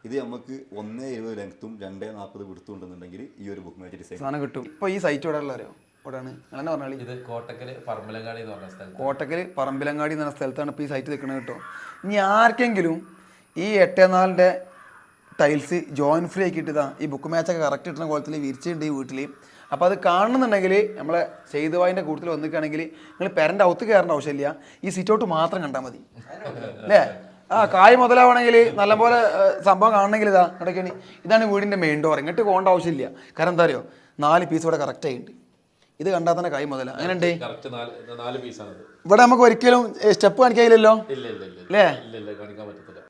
ഇത് നമുക്ക് 1.70 ലെങ്ത്തും 2.40 വിടുത്തുണ്ടെന്നുണ്ടെങ്കിൽ ഈ ഒരു ബുക്ക് മാച്ച് ഡിസൈൻ സാധനം കിട്ടും. ഇപ്പോൾ ഈ സൈറ്റ് ഇവിടെ ഉള്ളവരോ എവിടെയാണ് അങ്ങനെ പറഞ്ഞാൽ ഇത് കോട്ടക്കൽ പറമ്പലങ്ങാടി എന്ന് പറഞ്ഞ സ്ഥലം. കോട്ടക്കൽ പറമ്പിലങ്ങാടി എന്ന് പറഞ്ഞ സ്ഥലത്താണ് ഇപ്പോൾ ഈ സൈറ്റ് നിൽക്കുന്നത് കേട്ടോ. ഇനി ആർക്കെങ്കിലും ഈ 8.4 ടൈൽസ് ജോയിൻ ഫ്രീ ആക്കിയിട്ട് ഇതാ ഈ ബുക്ക് മാച്ചൊക്കെ കറക്റ്റ് കിട്ടുന്ന കോലത്തിൽ വിരിച്ചിട്ടുണ്ട് ഈ വീട്ടിൽ. അപ്പോൾ അത് കാണുന്നുണ്ടെങ്കിൽ നമ്മളെ ചെയ്തുവായിൻ്റെ കൂട്ടത്തിൽ വന്നിക്കുകയാണെങ്കിൽ നിങ്ങൾ പെരൻ്റെ അകത്ത് കയറേണ്ട ആവശ്യമില്ല, ഈ സിറ്റ് ഔട്ട് മാത്രം കണ്ടാൽ മതി അല്ലേ. കായ് മുതലാവണമെങ്കിൽ നല്ലപോലെ സംഭവം കാണണമെങ്കിൽ ഇടയ്ക്കാണ് ഇതാണ് വീടിൻ്റെ മെയിൻ ഡോർ. ഇങ്ങോട്ട് പോകേണ്ട ആവശ്യമില്ല. കാരണം എന്താ അറിയോ, 4 പീസ് ഇവിടെ കറക്റ്റ് ആയിട്ടുണ്ട്. ഇത് കണ്ടാൽ തന്നെ കായ് മുതല അങ്ങനെ ഉണ്ട്. ഇവിടെ നമുക്ക് ഒരിക്കലും സ്റ്റെപ്പ് കാണിക്കാനില്ലല്ലോ അല്ലേ.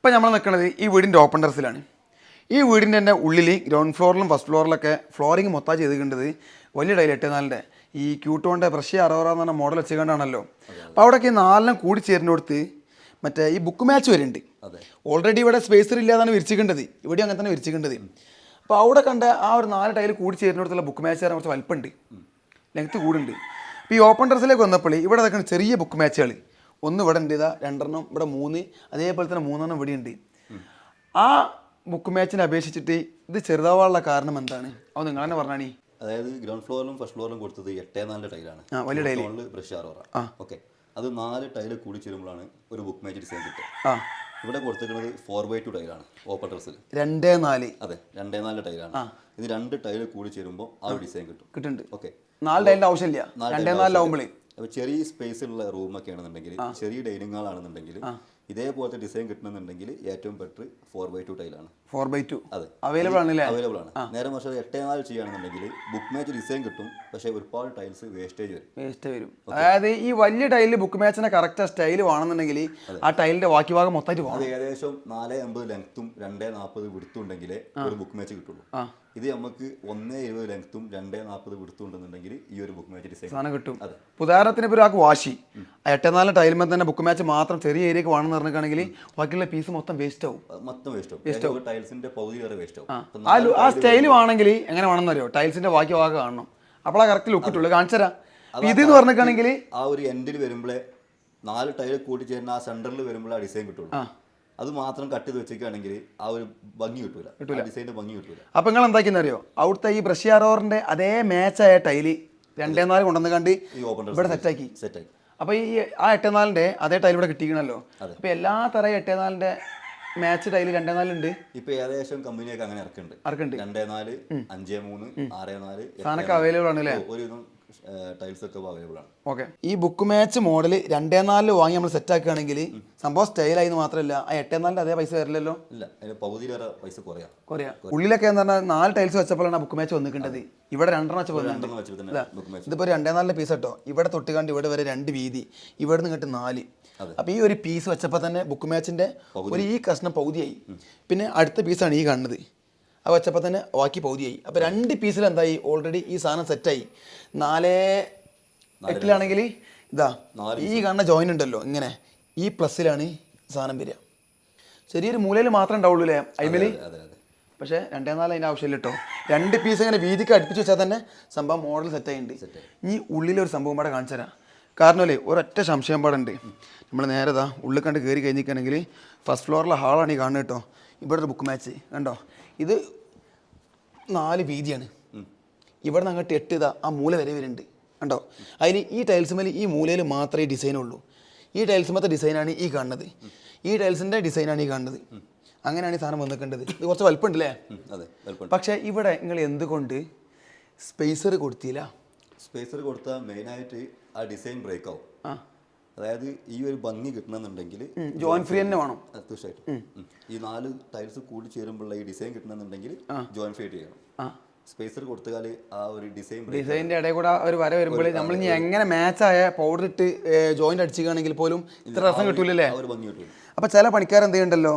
ഇപ്പം നമ്മൾ നിൽക്കുന്നത് ഈ വീടിൻ്റെ ഓപ്പൺ ടെറസിലാണ്. ഈ വീടിൻ്റെ തന്നെ ഉള്ളിൽ ഗ്രൗണ്ട് ഫ്ലോറിലും ഫസ്റ്റ് ഫ്ലോറിലൊക്കെ ഫ്ലോറിങ് മൊത്തം ചെയ്തിട്ടുണ്ടത് വലിയ ടൈൽ 8.4 ഈ ക്യൂട്ടോൻ്റെ ബ്രഷ് 60 എന്ന് പറഞ്ഞ മോഡൽ വെച്ചുകൊണ്ടാണല്ലോ. അപ്പോൾ അവിടെയൊക്കെ 4 കൂടി ചേരുന്നിടത്ത് മറ്റേ ഈ ബുക്ക് മാച്ച് വരുന്നുണ്ട്. ഓൾറെഡി ഇവിടെ സ്പേസർ ഇല്ലാതാണ് വിരിച്ചിക്കേണ്ടത്, ഇവിടെ അങ്ങനെ തന്നെ വിരിച്ചിക്കേണ്ടത്. അപ്പോൾ അവിടെ കണ്ട ആ ഒരു 4 ടൈൽ കൂടി ചേരുന്നിടത്തുള്ള ബുക്ക് മാച്ച് തരാൻ കുറച്ച് വലിപ്പമുണ്ട്, ലെങ്ത്ത് കൂടുണ്ട്. അപ്പോൾ ഈ ഓപ്പൺ ടെറസിലേക്ക് വന്നപ്പോൾ ഇവിടെ അതൊക്കെ ചെറിയ ബുക്ക് മാച്ചുകൾ ഒന്ന് ഇവിടെ ഉണ്ട്, ഇതാ 2 ഇവിടെ 3, അതേപോലെ തന്നെ 3 ഇവിടെ ഉണ്ട്. ആ ബുക്ക് മാച്ചിനെ അപേക്ഷിച്ചിട്ട് ഇത് ചെറുതാവാനുള്ള കാരണം എന്താണ്, അത് നിങ്ങൾ തന്നെ പറഞ്ഞാണി. അതായത് ഗ്രൗണ്ട് ഫ്ലോറിലും ഫസ്റ്റ് ഫ്ലോറിലും കൊടുത്തത് 8.4 ടൈലാണ്, വലിയ ടൈൽ ബ്രഷ് 60. ഓക്കെ, അത് 4 ടൈല് കൂടി ചേരുമ്പോഴാണ് ഒരു ബുക്ക് മാച്ച് ഡിസൈൻ കിട്ടുക. ഇവിടെ കൊടുത്തിരിക്കുന്നത് 4x2 ടൈലാണ് ഓപ്പൺ ടെറസിൽ 2.4. അതെ, 2.4 ടൈലാണ്. ഇത് 2 ടൈല് കൂടി ചേരുമ്പോൾ ആ ഒരു ഡിസൈൻ കിട്ടുന്നുണ്ട്. ഓക്കെ, 4 ടൈലിൻ്റെ ആവശ്യമില്ല, 2.4 ആവുമ്പോൾ. അപ്പോൾ ചെറിയ സ്പേസ് ഉള്ള റൂമൊക്കെ ആണെന്നുണ്ടെങ്കിൽ, ചെറിയ ഡൈനിങ് ഹാളാണെന്നുണ്ടെങ്കിൽ ഇതേപോലത്തെ ഡിസൈൻ കിട്ടണമെന്നുണ്ടെങ്കിൽ ഏറ്റവും ബെറ്റർ 4x2 ടൈലാണ്. 4x2 അതെ, അവൈലബിൾ ആണ്. നേരെ മറിച്ച് 8.4 ചെയ്യുകയാണെന്നുണ്ടെങ്കിൽ ബുക്ക് മാച്ച് ഡിസൈൻ കിട്ടും, പക്ഷേ ഒരുപാട് ടൈൽസ് വേസ്റ്റേജ് വരും. അതായത് ഈ വലിയ ടൈലിൽ ബുക്ക് മാച്ചിനെ കറക്റ്റ് സ്റ്റൈൽ വേണമെന്നുണ്ടെങ്കിൽ ആ ടൈലിന്റെ ബാക്കി ഭാഗം മൊത്തമായിട്ട് പോകണം. അത് ഏകദേശം 4.50 ലെങ്ത്തും 2.40 വിടുത്തുണ്ടെങ്കിലേ ഒരു ബുക്ക് മാച്ച് കിട്ടുള്ളൂ. ഇത് നമുക്ക് 1.70 ലെങ്ത്തും 2.40 വിടുത്തുണ്ടെന്നുണ്ടെങ്കിൽ ഈ ഒരു ബുക്ക് മാച്ച് ഡിസൈൻ സാധനം കിട്ടും. ഉദാഹരണത്തിന് ഇപ്പോൾ ഒരാൾക്ക് വാശി 8.4 ടൈലുമ്പോൾ തന്നെ ബുക്ക് മാച്ച് മാത്രം ചെറിയ ഏരിയക്ക് വേണമെന്ന് പറഞ്ഞിട്ടുണ്ടെങ്കിൽ ബാക്കിയുള്ള പീസ് മൊത്തം വേസ്റ്റ് ആവും. ടൈൽസിന്റെ പകുതി വരെ വേസ്റ്റ് ആവും. ആ സ്റ്റൈൽ ആണെങ്കിൽ എങ്ങനെ വേണമെന്ന് അറിയോ, ടൈൽസിന്റെ ബാക്കി ഭാഗം കാണണം, അപ്പോൾ ആ കറക്റ്റ് ലുക്ക് കിട്ടുള്ളൂ. കാണിച്ചുതരാം. ഇതെന്ന് പറഞ്ഞിട്ടാണെങ്കിൽ ആ ഒരു എൻഡിൽ വരുമ്പോഴേ 4 ടൈൽ കൂട്ടി ചേരുന്ന ആ സെന്ററിൽ വരുമ്പോൾ ആ ഡിസൈൻ കിട്ടുള്ളൂ. അത് മാത്രം കട്ട് ചെയ്ത് വെച്ചിരിക്കുകയാണെങ്കിൽ ആ ഒരു ഭംഗി കിട്ടൂല, ഡിസൈൻ്റെ ഭംഗി കിട്ടൂല. അപ്പോൾ നിങ്ങൾ എന്താക്കിയെന്നറിയോ, അവിടുത്തെ ഈ ബ്രഷ് 60 അതേ മാച്ചായ ടൈല് 2.4 കൊണ്ടുവന്ന് കണ്ട് ഇവിടെ സെറ്റാക്കി. അപ്പോൾ ഈ ആ 8.4 അതേ ടൈൽ ഇവിടെ കിട്ടിക്കണല്ലോ. അപ്പോൾ എല്ലാ തരം 8.4 മാച്ച് ടൈല് 2.4 ഉണ്ട്. ഇപ്പൊ ഏകദേശം കമ്പനിയൊക്കെ അങ്ങനെ ഇറക്കുന്നുണ്ട്. 2.4, 5.3, 6.4 സാധനമൊക്കെ അവൈലബിൾ ആണ് അല്ലേ. ഒരുവിധം ടൈൽസ് ഒക്കെ അവൈലബിൾ ആണ്. ഓക്കെ, ഈ ബുക്ക് മാച്ച് മോഡൽ 2.4 വാങ്ങി നമ്മൾ സെറ്റ് ആക്കുകയാണെങ്കിൽ സംഭവം സ്റ്റൈലായി മാത്രമല്ല ആ 8.4 അതേ പൈസ വരില്ലല്ലോ. ഇല്ല, അതിന് പകുതി വരെ പൈസ കുറയാം. ഉള്ളിലൊക്കെ എന്ന് പറഞ്ഞാൽ 4 ടൈൽസ് വെച്ചപ്പോഴാണ് ബുക്ക് മാച്ച് വന്നിക്കേണ്ടത്. ഇവിടെ 2 വെച്ചപ്പോൾ ഇതിപ്പോൾ 2.4 പീസ് കേട്ടോ. ഇവിടെ തൊട്ടുകാണ്ട് ഇവിടെ വരെ 2 വീതി, ഇവിടെ നിന്ന് ഇങ്ങോട്ട് 4. അപ്പോൾ ഈ ഒരു പീസ് വെച്ചപ്പോൾ തന്നെ ബുക്ക് മാച്ചിന്റെ ഒരു ഈ കഷ്ണം പകുതിയായി. പിന്നെ അടുത്ത പീസാണ് ഈ കാണുന്നത്, അത് വെച്ചപ്പോൾ തന്നെ ബാക്കി പകുതിയായി. അപ്പോൾ 2 പീസിൽ എന്തായി, ഓൾറെഡി ഈ സാധനം സെറ്റായി. 4.8 ഇതാ ഈ കാണുന്ന ജോയിൻ ഉണ്ടല്ലോ, ഇങ്ങനെ ഈ പ്ലസ്സിലാണ് സാധനം വരിക. ചെറിയൊരു മൂലയിൽ മാത്രമേ ഉണ്ടാവുള്ളൂ അല്ലേ അയിമേൽ. പക്ഷേ 2.4 അതിൻ്റെ ആവശ്യമില്ല കേട്ടോ. 2 പീസ് ഇങ്ങനെ വീതിക്ക് അടുപ്പിച്ച് വെച്ചാൽ തന്നെ സംഭവം മോഡൽ സെറ്റായിട്ടുണ്ട്. ഈ ഉള്ളിലൊരു സംഭവം പാടെ കാണിച്ചു തരാം. കാരണം അല്ലേ ഒരൊറ്റ സംശയം പാടുണ്ട്. നമ്മൾ നേരെ ഉള്ളിൽ കണ്ട് കയറി കഴിഞ്ഞിരിക്കുകയാണെങ്കിൽ ഫസ്റ്റ് ഫ്ലോറിലെ ഹാളാണ് ഈ കാണുന്നത് കേട്ടോ. ഇവിടെ ഒരു ബുക്ക് മാച്ച് കണ്ടോ, ഇത് 4 വീതിയാണ്. ഇവിടെ നിന്ന് അങ്ങോട്ട് 8 ആ മൂല വരെ വരുന്നുണ്ട് കണ്ടോ. അതിൽ ഈ ടൈൽസ് മേലെ ഈ മൂലയിൽ മാത്രമേ ഡിസൈനുള്ളൂ. ഈ ടൈൽസുമത്തെ ഡിസൈനാണ് ഈ കാണുന്നത്, ഈ ടൈൽസിൻ്റെ ഡിസൈനാണ് ഈ കാണുന്നത്. അങ്ങനെയാണ് ഈ സാധനം വന്നിക്കേണ്ടത്. ഇത് കുറച്ച് വലുപ്പമുണ്ടല്ലേ. പക്ഷേ ഇവിടെ നിങ്ങൾ എന്തുകൊണ്ട് സ്പേസർ കൊടുത്തില്ല? സ്പേസർ കൊടുത്താൽ മെയിനായിട്ട് ആ ഡിസൈൻ ബ്രേക്ക് ആവും. അതായത് ഈ ഒരു ഭംഗി കിട്ടണമെന്നുണ്ടെങ്കിൽ ജോയിൻ ഫ്രീ തന്നെ വേണം. തീർച്ചയായിട്ടും ഈ 4 ടൈൽസ് കൂടി ചേരുമ്പോഴുള്ള ഈ ഡിസൈൻ കിട്ടണമെന്നുണ്ടെങ്കിൽ ജോയിൻ ഫ്രീ ചെയ്യണം. സ്പേസർ കൊടുത്താൽ ആ ഒരു ഡിസൈനിന്റെ ഇടയിൽ കൂടെ ഒരു വര വരുമ്പോൾ നമ്മൾ ഇനി എങ്ങനെ മാച്ചായ പൗഡർ ഇട്ട് ജോയിന്റ് അടിച്ചിക്കുകയാണെങ്കിൽ പോലും ഇത്ര രസം കിട്ടൂലല്ലേ. അപ്പോൾ ചില പണിക്കാർ എന്ത് ചെയ്യണ്ടല്ലോ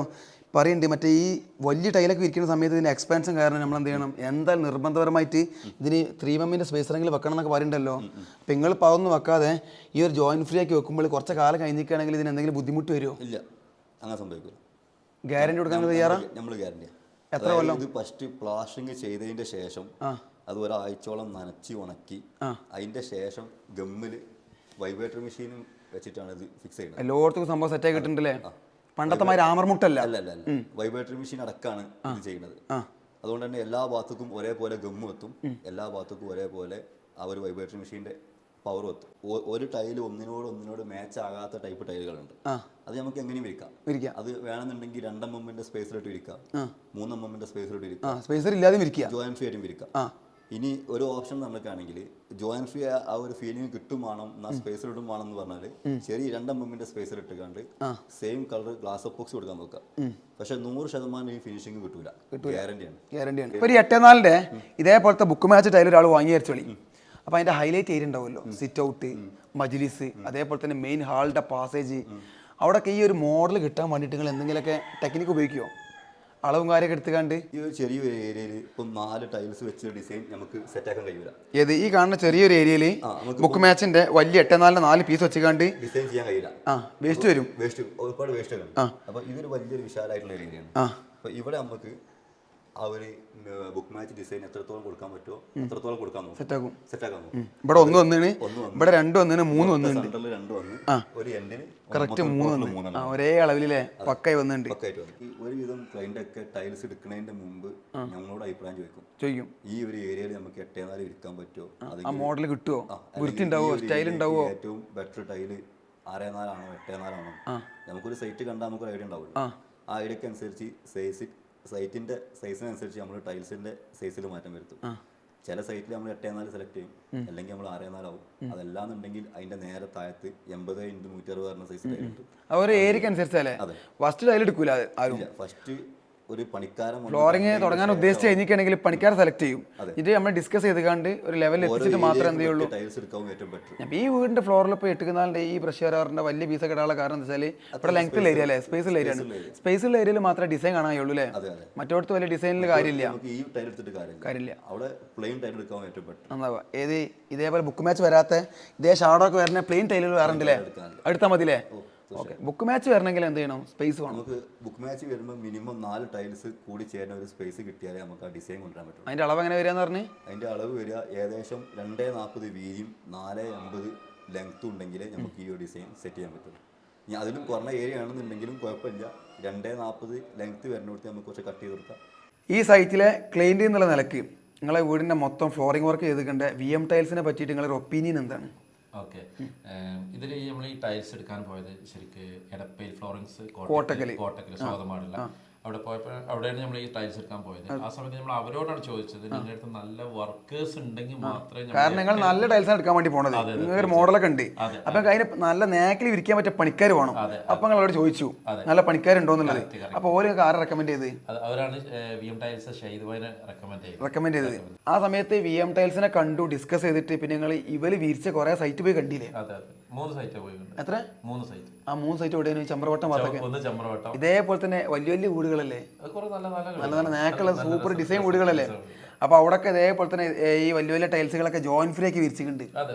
പറയുന്നുണ്ട്, മറ്റേ ഈ വലിയ ടൈലൊക്കെ വിരിക്കുന്ന സമയത്ത് ഇതിന് എക്സ്പാൻഷൻ കാരണം നമ്മൾ എന്ത് ചെയ്യണം, എന്തായാലും നിർബന്ധപരമായിട്ട് ഇതിന് 3mm സ്പേസറെങ്കിലും വെക്കണം എന്നൊക്കെ പറയുന്നുണ്ടല്ലോ. അപ്പോൾ നിങ്ങൾ ഇപ്പോൾ അതൊന്നും വെക്കാതെ ഈ ഒരു ജോയിൻ ഫ്രീ ആക്കി വെക്കുമ്പോൾ കുറച്ച് കാലം കഴിഞ്ഞിരിക്കുകയാണെങ്കിൽ ഇതിന് എന്തെങ്കിലും ബുദ്ധിമുട്ട് വരുമോ? ഇല്ല, അങ്ങനെ സംഭവിക്കില്ല. ഗ്യാരണ്ടി കൊടുക്കാൻ തയ്യാറാ? നമ്മൾ ഗ്യാരണ്ടി. എത്ര കൊല്ലം? ഇത് ഫസ്റ്റ് പ്ലാസ്റ്ററിങ് ചെയ്തതിൻ്റെ ശേഷം അത് ഒരാഴ്ചയോളം നനച്ച് ഉണക്കി അതിൻ്റെ ശേഷം ഗമ്മിൽ വൈബ്രേറ്റർ മെഷീനും വെച്ചിട്ടാണ് ഇത് ഫിക്സ് ചെയ്യുന്നത്. എല്ലായിടത്തും സംഭവം സെറ്റായി കിട്ടുന്നുണ്ടല്ലേ. പണ്ടത്തെ മാതിരി ആമർമുട്ടല്ല. അല്ല അല്ല അല്ല വൈബ്രേറ്ററി മെഷീൻ അടക്കമാണ് ഇത് ചെയ്യുന്നത്. അതുകൊണ്ട് തന്നെ എല്ലാ ഭാഗത്തേക്കും ഒരേപോലെ ഗമ്മ് എത്തും, എല്ലാ ഭാഗത്തേക്കും ഒരേപോലെ ആ ഒരു വൈബ്രേറ്ററി മെഷീൻ്റെ പവർ എത്തും. ഒരു ടൈല് ഒന്നിനോട് മാച്ച് ആകാത്ത ടൈപ്പ് ടൈലുകളുണ്ട്, അത് നമുക്ക് എങ്ങനെയും വിരിക്കാം. അത് വേണമെന്നുണ്ടെങ്കിൽ 2 mm സ്പേസിലോട്ട് വിരിക്കാം, 3 mm സ്പേസിലോട്ട് വിരിക്കാം, സ്പേസർ ഇല്ലാതെ വിരിക്കുക, ജോയിൻ ഫ്രീ ആയിട്ടും വിരിക്കാം. ഇനി ഒരു ഓപ്ഷൻ നമുക്കാണെങ്കിൽ ജോയിൻ ഫ്രീ ആ ഒരു ഫീലിംഗ് കിട്ടുമാണം എന്നാ സ്പേസിലിടും വേണം എന്ന് പറഞ്ഞാൽ ശരി 2 mm സ്പേസിൽ ഇട്ടുകൊണ്ട് സെയിം കളർ ഗ്ലാസ് ബോക്സ് കൊടുക്കാൻ നോക്കാം. പക്ഷെ 100% ഈ ഫിനിഷിംഗ് കിട്ടൂല, ഗ്യാരണ്ടിയാണ്. ഇപ്പൊ 84-ന്റെ ഇതേപോലത്തെ ബുക്ക് മാച്ച് ടൈൽ ഒരാൾ വാങ്ങി വെച്ചോളി. അപ്പോൾ അതിൻ്റെ ഹൈലൈറ്റ് ഏരിയ ഉണ്ടാവുമല്ലോ, സിറ്റ് ഔട്ട്, മജ്ലിസ്, അതേപോലെ തന്നെ മെയിൻ ഹാളിൻ്റെ പാസേജ്, അവിടെയൊക്കെ ഈ ഒരു മോഡൽ കിട്ടാൻ വേണ്ടിയിട്ട് നിങ്ങൾ എന്തെങ്കിലുമൊക്കെ ടെക്നിക്ക് ഉപയോഗിക്കുമോ? അളവും കാര്യമൊക്കെ എടുത്തുകൊണ്ട് ഈ ഒരു ചെറിയൊരു ഏരിയയിൽ ഇപ്പം 4 ടൈൽസ് വെച്ച് ഡിസൈൻ നമുക്ക് സെറ്റാക്കാൻ കഴിയൂല. ഏത് ഈ കാണുന്ന ചെറിയൊരു ഏരിയയിൽ ബുക്ക് മാച്ചിന്റെ വലിയ 84-ന്റെ 4 പീസ് വെച്ചുകൊണ്ട് ഡിസൈൻ ചെയ്യാൻ കഴിയില്ല. വേസ്റ്റ് വരും, ഒരുപാട് വേസ്റ്റ് വരും. അപ്പോൾ ഇതൊരു വലിയൊരു വിശാലമായിട്ടുള്ള ഏരിയയാണ്. അപ്പോൾ ഇവിടെ നമുക്ക് ആ ഒരു ബുക്ക് മാച്ച് ഡിസൈൻ എത്രത്തോളം കൊടുക്കാൻ പറ്റുമോ അത്രത്തോളം കൊടുക്കാൻ നോക്കും, സെറ്റാക്കാൻ നോക്കും. ഇവിടെ 1 വന്നിന്, ഇവിടെ 2 വന്നിന്, 3 വന്നിട്ടുണ്ട്, 2 വന്ന് ഒരു എൻഡിന് കറക്റ്റ് 3 വന്നു, ഒരേ അളവിലെ പക്കായി വന്നിട്ടുണ്ട്. ഒരുവിധം ക്ലൈന്റ് ഒക്കെ ടൈൽസ് എടുക്കുന്നതിന്റെ മുമ്പ് ഞങ്ങളോട് അഭിപ്രായം ചോദിക്കും, ഈ ഒരു ഏരിയയിൽ നമുക്ക് 8-4 വിൽക്കാൻ പറ്റുമോ, ആ മോഡൽ കിട്ടുമോ, വൃത്തി ഉണ്ടാവോ, സ്റ്റൈൽ ഉണ്ടാവോ, ഏറ്റവും ബെറ്റർ ടൈല് 6-4 ആണോ 8-4 ആണോ, നമുക്കൊരു സൈറ്റ് കണ്ടാൽ നമുക്കൊരു ഐഡിയ ഉണ്ടാവില്ല. ആ ഐഡിയക്ക് അനുസരിച്ച് സൈറ്റിന്റെ സൈസിനനുസരിച്ച് നമ്മൾ ടൈൽസിന്റെ സൈസിൽ മാറ്റം വരുത്തും. ചില സൈറ്റിൽ നമ്മൾ 8-4 സെലക്ട് ചെയ്യും, അല്ലെങ്കിൽ നമ്മൾ 6-4 ആവും. അതല്ലാന്നുണ്ടെങ്കിൽ അതിന്റെ നേരെ താഴത്ത് 80x160 പറഞ്ഞ സൈസ് ടൈൽ കിട്ടും. ഒരു ഏരിയക്ക് അനുസരിച്ചല്ലേ ഫസ്റ്റ് ടൈൽ എടുക്കൂല ആരും. ഫസ്റ്റ് ഒരു പണിക്കാരൻ ഫ്ലോറിങ് തുടങ്ങാൻ ഉദ്ദേശിച്ച് കഴിഞ്ഞിട്ടുണ്ടെങ്കിൽ പണിക്കാരെ സെലക്ട് ചെയ്യും. ഇത് നമ്മൾ ഡിസ്കസ് ചെയ്തുകൊണ്ട് ഒരു ലെവലിൽ എത്തിച്ചിട്ട് മാത്രമേ എന്ത് ചെയ്യുള്ളൂ. ഈ വീടിന്റെ ഫ്ലോറിൽ ഇപ്പോൾ 8-4 ഈ ബ്രഷ് വരാറിന്റെ വലിയ പീസ് ഒക്കെ ഇടാനുള്ള കാരണം എന്താ വെച്ചാൽ ഇവിടെ ലെങ്ത്തിൽ ഏരിയ അല്ലേ, സ്പേസുള്ള ഏരിയ ആണ്. സ്പേസുള്ള ഏരിയയിൽ മാത്രമേ ഡിസൈൻ കാണാൻ കഴിയുള്ളൂ അല്ലേ, മറ്റോടത്ത് വലിയ ഡിസൈനിൽ കാര്യമില്ല. എന്താ ഏത് ഇതേപോലെ ബുക്ക് മാച്ച് വരാത്ത ഇതേ ഷാഡോ ഒക്കെ വരുന്ന പ്ലെയിൻ ടൈലുകൾ വേറെ ഉണ്ടല്ലേ, അടുത്താൽ മതില്ലേ. ഓക്കെ, ബുക്ക് മാച്ച് വരണമെങ്കിൽ എന്ത് ചെയ്യണം, സ്പേസ് വേണം. നമുക്ക് ബുക്ക് മാച്ച് വരുമ്പോൾ മിനിമം 4 ടൈൽസ് കൂടി ചേരുന്ന ഒരു സ്പേസ് കിട്ടിയാലേ നമുക്ക് ആ ഡിസൈൻ കൊണ്ടുവരാൻ പറ്റും. അതിന്റെ അളവ് എങ്ങനെ വരിക എന്ന് പറഞ്ഞ്, അതിന്റെ അളവ് വരിക ഏകദേശം 2.40 വീതിയും 4.80 ലെങ്ത്തും ഉണ്ടെങ്കിലേ നമുക്ക് ഈ ഒരു ഡിസൈൻ സെറ്റ് ചെയ്യാൻ പറ്റുള്ളൂ. ഇനി അതിലും കുറഞ്ഞ ഏരിയ ആണെന്നുണ്ടെങ്കിലും കുഴപ്പമില്ല, 2.40 ലെങ്ത്ത് വരുന്നിടത്ത് നമുക്ക് കുറച്ച് കട്ട് ചെയ്ത് കൊടുക്കാം. ഈ സൈറ്റിലെ ക്ലൈൻറ്റ് എന്നുള്ള നിലയ്ക്ക് നിങ്ങളെ വീടിൻ്റെ മൊത്തം ഫ്ലോറിംഗ് വർക്ക് ചെയ്തിട്ടുണ്ട്, VM ടൈൽസിനെ പറ്റിയിട്ട് നിങ്ങളൊരു ഒപ്പീനിയൻ എന്താണ്? ഓക്കെ, ഇതിൽ നമ്മൾ ഈ ടൈൽസ് എടുക്കാൻ പോയത് ശരിക്ക് എടപ്പയിൽ ഫ്ലോറൻസ് കോട്ടക്കൽ സ്വാതമാടില്ല, അവിടെ പോയപ്പോൾ അവിടെയാണ് നമ്മൾ ഈ ടൈൽസ് എടുക്കാൻ പോയത്. ആ സമയത്ത് നമ്മൾ അവരോടാണ് ചോദിച്ചത് നിങ്ങളുടെ അടുത്ത് നല്ല വർക്കേഴ്സ് ഉണ്ടെങ്കിൽ മാത്രമേ, കാരണം നിങ്ങൾ നല്ല ടൈൽസ് എടുക്കാൻ വേണ്ടി പോണത്, നിങ്ങൾക്കൊരു മോഡലൊക്കെ ഉണ്ട്, അപ്പൊ അതിന് നല്ല നേക്കിൽ വിരിക്കാൻ പറ്റിയ പണിക്കാർ വേണം. അപ്പൊ നിങ്ങൾ അവിടെ ചോദിച്ചു നല്ല പണിക്കാരുണ്ടോന്നുള്ളത്, അപ്പൊ ഓരോ ആരെ റെക്കമെൻഡ് ചെയ്ത്? അവരാണ് VM ടൈൽസ് ഷെയ്ദുബായിനെ റെക്കമെൻഡ് ചെയ്തത്. ആ സമയത്ത് VM ടൈൽസിനെ കണ്ടു, ഡിസ്കസ് ചെയ്തിട്ട് പിന്നെ നിങ്ങൾ ഇവര് വിരിച്ച കുറെ സൈറ്റ് പോയി കണ്ടില്ലേ? 3 സൈറ്റ് പോയി. എത്ര? 3 സൈറ്റ്. ആ 3 സൈറ്റ് എവിടെയാണ്? ചമ്രവട്ടം ഭാഗത്തൊക്കെ ഇതേപോലെ തന്നെ വലിയ വലിയ വീടുകളല്ലേ, നല്ല നല്ല നേക്കുള്ള സൂപ്പർ ഡിസൈൻ വീടുകളല്ലേ. അപ്പൊ അവിടെയൊക്കെ ഇതേപോലെ തന്നെ ഈ വലിയ വലിയ ടൈൽസുകളൊക്കെ ജോയിൻ ഫ്രീ ആക്കി വിരിച്ചിട്ടുണ്ട്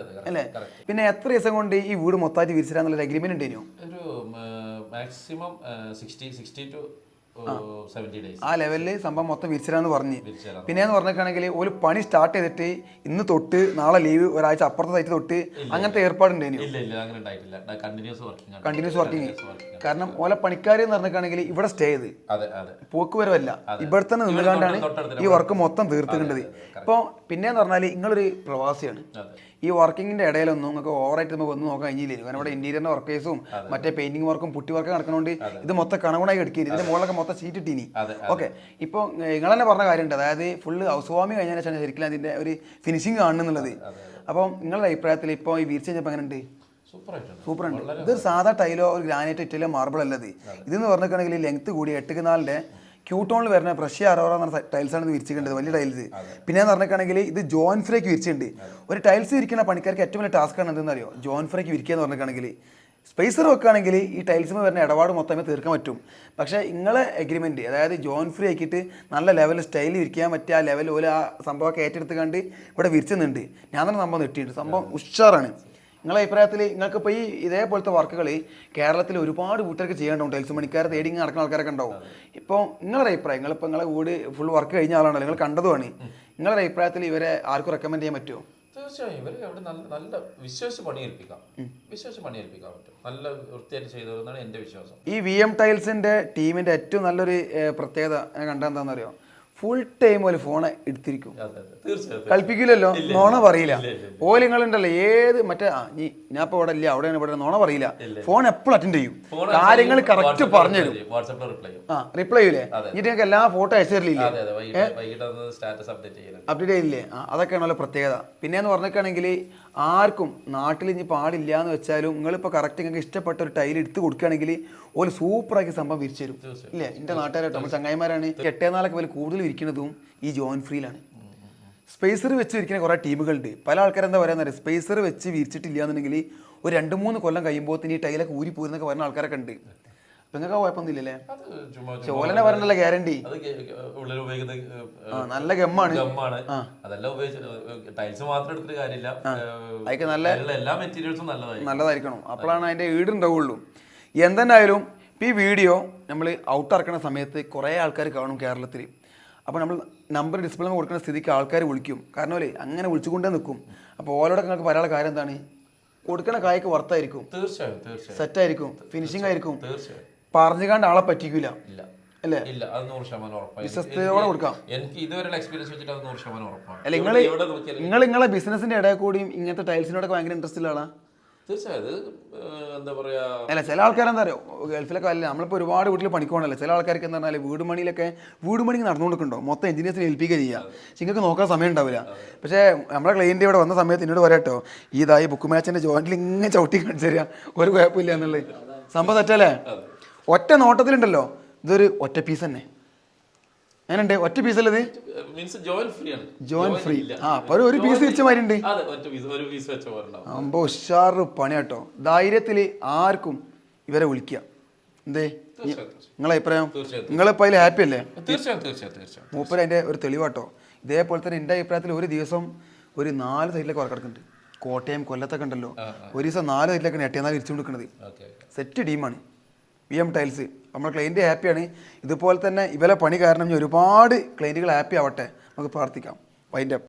അല്ലേ. പിന്നെ എത്ര ദിവസം കൊണ്ട് ഈ വീട് മൊത്തമായിട്ട് വിരിച്ചിട്ടാന്നുള്ള അഗ്രിമെന്റ് ഉണ്ടോ? ഒരു മാക്സിമം 60 to 70 days ആ ലെവലിൽ സംഭവം മൊത്തം വിരിച്ചിരാന്ന് പറഞ്ഞ്. പിന്നെയെന്ന് പറഞ്ഞിട്ടാണെങ്കിൽ ഒരു പണി സ്റ്റാർട്ട് ചെയ്തിട്ട് ഇന്ന് തൊട്ട് നാളെ ലീവ്, ഒരാഴ്ച അപ്പുറത്തെ സൈറ്റ് തൊട്ട് അങ്ങനത്തെ ഏർപ്പാടുണ്ടായിരുന്നു? Continuous working. കാരണം ഓല പണിക്കാർ എന്ന് പറഞ്ഞിട്ടാണെങ്കിൽ ഇവിടെ സ്റ്റേ ചെയ്ത് പോക്ക് വരവല്ല, ഇവിടെ തന്നെ നിന്നുകൊണ്ടാണ് ഈ വർക്ക് മൊത്തം തീർത്തിട്ടുണ്ടത്. ഇപ്പോൾ പിന്നെയെന്ന് പറഞ്ഞാൽ നിങ്ങളൊരു പ്രവാസിയാണ്, ഈ വർക്കിങ്ങിന്റെ ഇടയിലൊന്നും നിങ്ങൾക്ക് ഓവറായിട്ട് നമുക്ക് വന്ന് നോക്കാൻ കഴിഞ്ഞില്ലായിരുന്നു. കാരണം ഇവിടെ ഇന്റീരിയറിന്റെ വർക്കേഴ്സും മറ്റേ പെയിന്റിംഗ് വർക്കും പുട്ടി വർക്കും നടക്കുന്നതുകൊണ്ട് ഇത് മൊത്തം കണകുണായി എടുക്കില്ല, ഇതിന്റെ മുകളിലൊക്കെ മൊത്തം ഷീറ്റ് ഇട്ടീനി. ഓക്കെ, ഇപ്പോൾ നിങ്ങൾ തന്നെ പറഞ്ഞ കാര്യമുണ്ട്, അതായത് ഫുള്ള് ഹൗസ് വാമിങ് കഴിഞ്ഞതിന് ശേഷം ശരിക്കും അതിന്റെ ഒരു ഫിനിഷിങ് കാണുന്നുള്ളത്. അപ്പോൾ നിങ്ങളുടെ അഭിപ്രായത്തിൽ ഇപ്പോൾ ഈ വീഴ്ച കഴിഞ്ഞപ്പോൾ എങ്ങനെ ഉണ്ട്? സൂപ്പറുണ്ട്. ഇതൊരു സാധാ ടൈലോ ഒരു ഗ്രാനൈറ്റോ ഇറ്റലിയോ മാർബിൾ അല്ലത്. ഇതെന്ന് പറഞ്ഞിട്ടുണ്ടെങ്കിൽ ലെങ്ത് കൂടി 8-4 ക്യൂട്ടോണിൽ വരുന്ന ബ്രഷ് അറോറ എന്ന് പറഞ്ഞ ടൈൽസാണ് വിരിച്ചിട്ടുണ്ട്, വലിയ ടൈൽസ്. പിന്നെ എന്ന് പറഞ്ഞിട്ടുണ്ടെങ്കിൽ ഇത് ജോയിൻ ഫ്രീക്ക് വിരിച്ചിട്ടുണ്ട്. ഒരു ടൈൽസ് വിരിക്കുന്ന പണിക്കാർക്ക് ഏറ്റവും വലിയ ടാസ്ക് ആണ് എന്തെന്ന് അറിയോ? ജോയിൻ ഫ്രീക്ക് വിരിക്കുക എന്ന് പറഞ്ഞിട്ടുണ്ടെങ്കിൽ സ്പേസർ വെക്കുകയാണെങ്കിൽ ഈ ടൈൽസിന് വരുന്ന ഇടപാട് മൊത്തമേ തീർക്കാൻ പറ്റും. പക്ഷേ നിങ്ങളെ എഗ്രിമെൻറ്റ്, അതായത് ജോയിൻ ഫ്രീ ആക്കിയിട്ട് നല്ല ലെവൽ സ്റ്റൈൽ വിരിക്കാൻ പറ്റിയ ആ ലെവൽ പോലെ ആ സംഭവമൊക്കെ ഏറ്റെടുത്ത് കണ്ട് ഇവിടെ വിരിച്ചുന്നുണ്ട്. ഞാൻ തന്നെ സംഭവം നെട്ടിയിട്ടുണ്ട്, സംഭവം ഉഷാറാണ്. നിങ്ങളുടെ അഭിപ്രായത്തിൽ നിങ്ങൾക്കിപ്പോൾ ഈ ഇതേപോലത്തെ വർക്കുകൾ കേരളത്തിൽ ഒരുപാട് വീട്ടുകാർക്ക് ചെയ്യാനുണ്ടാവും, ടൈൽസ് പണിക്കാർ തേടി നടക്കുന്ന ആൾക്കാരൊക്കെ ഉണ്ടാവും. ഇപ്പോൾ നിങ്ങളുടെ അഭിപ്രായം, നിങ്ങളിപ്പോൾ നിങ്ങളെ വീട് ഫുൾ വർക്ക് കഴിഞ്ഞ ആളാണല്ലോ, നിങ്ങൾ കണ്ടതുമാണ്, നിങ്ങളുടെ അഭിപ്രായത്തിൽ ഇവരെ ആർക്കും റെക്കമെൻഡ് ചെയ്യാൻ പറ്റുമോ? തീർച്ചയായും ഇവർ അവിടെ നല്ല നല്ല വിശ്വസിച്ച് പണിയേൽപ്പിക്കാം പറ്റും. നല്ല വൃത്തിയായിട്ട് ചെയ്തതെന്നാണ് എൻ്റെ വിശ്വാസം. ഈ VM ടൈൽസിന്റെ ടീമിന്റെ ഏറ്റവും നല്ലൊരു പ്രത്യേകത ഞാൻ കണ്ടെന്താണെന്ന് അറിയോ, ഫുൾ ടൈം പോലെ ഫോൺ എടുത്തിരിക്കും, തീർച്ചയായും കളിപ്പിക്കില്ലല്ലോ, നോണ പറയില്ല. ഓലിങ്ങളുണ്ടല്ലോ ഏത് മറ്റേ ഞാൻ ഇപ്പൊ ഇവിടെ ഇല്ല അവിടെയാണ് ഇവിടെ നോണ പറയില്ല, ഫോൺ എപ്പോഴും അറ്റൻഡ് ചെയ്യും, കാര്യങ്ങൾ കറക്റ്റ് പറഞ്ഞു തരും. റിപ്ലൈ ചെയ്യൂലേ, എന്നിട്ട് ഞങ്ങൾക്ക് എല്ലാ ഫോട്ടോ അയച്ചു തരില്ലേ, അപ്ഡേറ്റ് ചെയ്യില്ലേ. അതൊക്കെയാണ് നല്ല പ്രത്യേകത. പിന്നെയെന്ന് പറഞ്ഞിട്ടാണെങ്കിൽ ആർക്കും നാട്ടിൽ ഇനി പാടില്ല എന്ന് വെച്ചാലും നിങ്ങളിപ്പോൾ കറക്റ്റ് നിങ്ങൾക്ക് ഇഷ്ടപ്പെട്ട ഒരു ടൈൽ എടുത്ത് കൊടുക്കുകയാണെങ്കിൽ ഓല് സൂപ്പറാക്കി സംഭവം വിരിച്ചു തരും ഇല്ലേ. എൻ്റെ നാട്ടുകാരായിട്ട് നമ്മൾ ചങ്ങായിമാരാണ്. 8-4 വില കൂടുതൽ ഇരിക്കുന്നതും ഈ ജോയിൻ ഫ്രീയിലാണ്. സ്പേസർ വെച്ച് വിരിക്കുന്ന കുറേ ടീമുകളുണ്ട്. പല ആൾക്കാരും എന്താ പറയുക, സ്പേസർ വെച്ച് വിരിച്ചിട്ടില്ല എന്നുണ്ടെങ്കിൽ ഒരു 2-3 കൊല്ലം കഴിയുമ്പോൾ ഈ ടൈലൊക്കെ ഊരി പോയിരുന്നൊക്കെ പറയുന്ന ആൾക്കാരൊക്കെ ഉണ്ട്. അപ്പൊ നിങ്ങൾക്ക് കുഴപ്പമൊന്നുമില്ലല്ലേ, ചോലനെ പറഞ്ഞല്ല ഗ്യാരണ്ടി, നല്ല ഗമ്മാണ്. അതൊക്കെ നല്ല നല്ലതായിരിക്കണം, അപ്പോഴാണ് അതിന്റെ ഈടുണ്ടാവുള്ളൂ. എന്തെന്നായാലും ഇപ്പം ഈ വീഡിയോ നമ്മൾ ഔട്ട് ഇറക്കുന്ന സമയത്ത് കുറേ ആൾക്കാർ കാണും കേരളത്തിൽ. അപ്പോൾ നമ്മൾ നമ്പർ ഡിസ്പ്ലേ കൊടുക്കുന്ന സ്ഥിതിക്ക് ആൾക്കാർ വിളിക്കും, കാരണം അല്ലേ അങ്ങനെ വിളിച്ചുകൊണ്ടേ നിൽക്കും. അപ്പോൾ ഓരോടെ നിങ്ങൾക്ക് പറയാനുള്ള കാര്യം എന്താണ്, കൊടുക്കുന്ന കായ്ക്ക് വർത്തായിരിക്കും, സെറ്റായിരിക്കും, ഫിനിഷിംഗ് ആയിരിക്കും, പറഞ്ഞുകാണ്ട് ആളെ പറ്റിക്കില്ല അല്ലേ, വിശ്വസ്തയോടെ കൊടുക്കാം. അല്ല നിങ്ങളെ ബിസിനസിന്റെ ഇടയിൽ കൂടിയും ഇങ്ങനത്തെ ടൈൽസിനോടൊക്കെ ഭയങ്കര ഇൻട്രസ്റ്റ് ഉള്ള ആളാ. അല്ല ചില ആൾക്കാരെന്താ അറിയോ, ഗൾഫിലൊക്കെ അല്ല നമ്മളിപ്പോൾ ഒരുപാട് വീട്ടിൽ പണിക്കോണല്ലോ. ചില ആൾക്കാർക്ക് എന്താ പറഞ്ഞാൽ വീട് പണി നടന്നുകൊണ്ടിട്ടുണ്ടോ, മൊത്തം എഞ്ചിനീയേഴ്സിനെ ഏൽപ്പിക്കുക ചെയ്യുക, നിങ്ങൾക്ക് നോക്കാൻ സമയം ഉണ്ടാവില്ല. പക്ഷേ നമ്മളെ ക്ലയൻറ്റ് ഇവിടെ വന്ന സമയത്ത് എന്നോട് പറയാട്ടോ, ഇതായി ബുക്ക് മാച്ചിന്റെ ജോയിന്റിൽ ഇങ്ങനെ ചവിട്ടി കാണിച്ചു തരിക, ഒരു കുഴപ്പമില്ല എന്നുള്ളത് സംഭവം തെറ്റല്ലേ. ഒറ്റ നോട്ടത്തിലുണ്ടല്ലോ ഇതൊരു ഒറ്റ പീസ് തന്നെ. അങ്ങനെയുണ്ട് ഒറ്റ പീസല്ലത് ജോയിൻ ഫ്രീ. അപ്പൊ ഒരു പീസ് വെച്ച മാതിരി ഉണ്ട്. അമ്പോ ഉഷാറ് പണി കേട്ടോ. ധൈര്യത്തില് ആർക്കും ഇവരെ വിളിക്കുക. എന്തേ നിങ്ങളെ അഭിപ്രായം, നിങ്ങളിപ്പോ അതിൽ ഹാപ്പി അല്ലേ? മൂപ്പര് അതിന്റെ ഒരു തെളിവാട്ടോ. ഇതേപോലെ തന്നെ എൻ്റെ അഭിപ്രായത്തിൽ ഒരു ദിവസം ഒരു 4 സൈറ്റിലേക്ക് വർക്ക് എടുക്കുന്നുണ്ട്. കോട്ടയം കൊല്ലത്തൊക്കെ ഉണ്ടല്ലോ, ഒരു ദിവസം 4 സൈറ്റിലേക്കാണ് 8-4 ഇരിച്ചു കൊടുക്കുന്നത്. സെറ്റ് ടീമാണ് VM ടൈൽസ്. നമ്മുടെ ക്ലയൻറ്റ് ഹാപ്പിയാണ്. ഇതുപോലെ തന്നെ ഇവരെ പണി കാരണം ഒരുപാട് ക്ലയൻറ്റുകൾ ഹാപ്പി ആവട്ടെ, നമുക്ക് പ്രാർത്ഥിക്കാം. Wind up.